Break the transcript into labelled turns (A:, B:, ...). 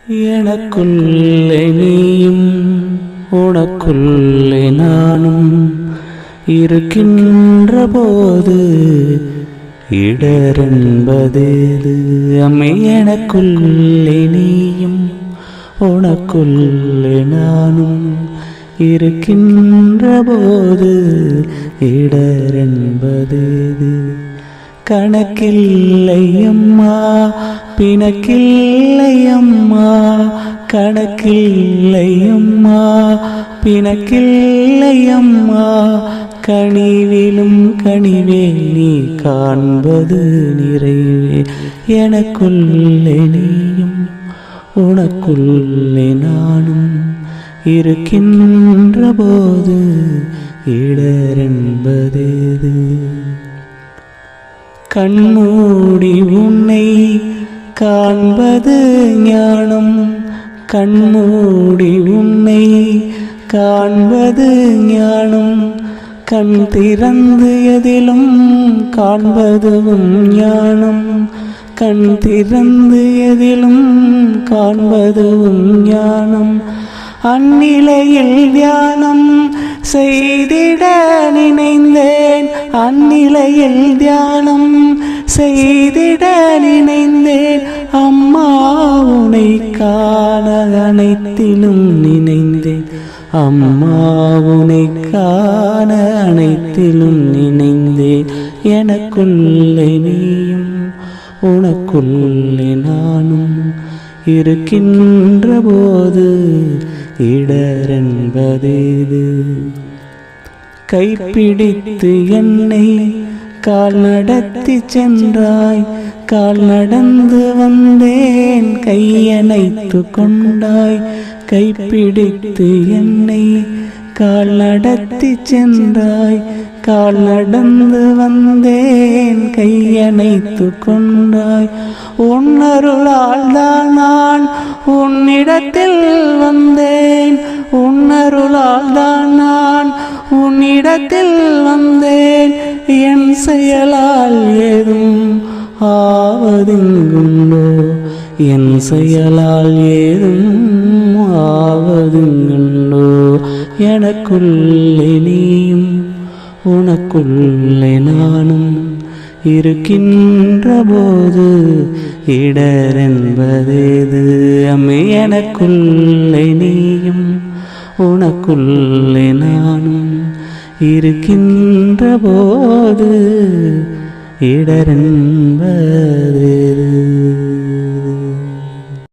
A: எனக்குள்ளே நீயும் உனக்குள்ளே நானும் இருக்கின்ற போது இடரென்பதேது அம்மே. எனக்குள்ளே நீயும் உனக்குள்ளே நானும் இருக்கின்ற போது இடரென்பதேது. கணக்கில்லை அம்மா பிணக்கில்லை அம்மா, கணக்கில்லை அம்மா பிணக்கில்லை அம்மா. கனிவிலும் கனிவே நீ காண்பது நிறைவே. எனக்குள்ளே நீயும் உனக்குள்ளே நானும் இருக்கின்ற போது இடரென்பதேது. கண்மூடி உன்னை காண்பது ஞானம், கண்மூடி உன்னை காண்பது ஞானம். கண் திறந்து எதிலும் காண்பதுவும் ஞானம், கண் திறந்து எதிலும் காண்பதுவும் ஞானம். அந்நிலையில் தியானம் செய்திட நினைந்தேன், அந்நிலையில் தியானம் செய்திட நினைந்தேன். அம்மா உனை காண அனைத்திலும் நினைந்தேன், அம்மா உனை காண அனைத்திலும் நினைந்தேன். எனக்குள்ளே நீயும் உனக்குள்ளே நானும் இருக்கின்ற போது இடரென்பதேது. கைப்பிடித்து என்னை கால் நடத்தி சென்றாய், கால் நடந்து வந்தேன் கையணைத்து கொண்டாய். கைப்பிடித்து என்னை கால் நடத்தி சென்றாய், கால் நடந்து வந்தேன் கையணைத்து கொண்டாய். உன்னருளால் தான் நான் உன்னிடத்தில் வந்தேன், உன்னருளால் தான் நான் உன்னிடத்தில் வந்தேன். என் செயலால் ஏதும் ஆவதுங்குண்டோ, என் செயலால் ஏதும் ஆவதுங்குண்டோ. எனக்குள்ளே நீயும் உனக்குள்ளே நானும் இருக்கின்ற போது இடரென்பதேது அம்மே. எனக்குள்ளே நீயும் உனக்குள்ளே நானும் இருக்கின்ற போது இடரென்பதேது.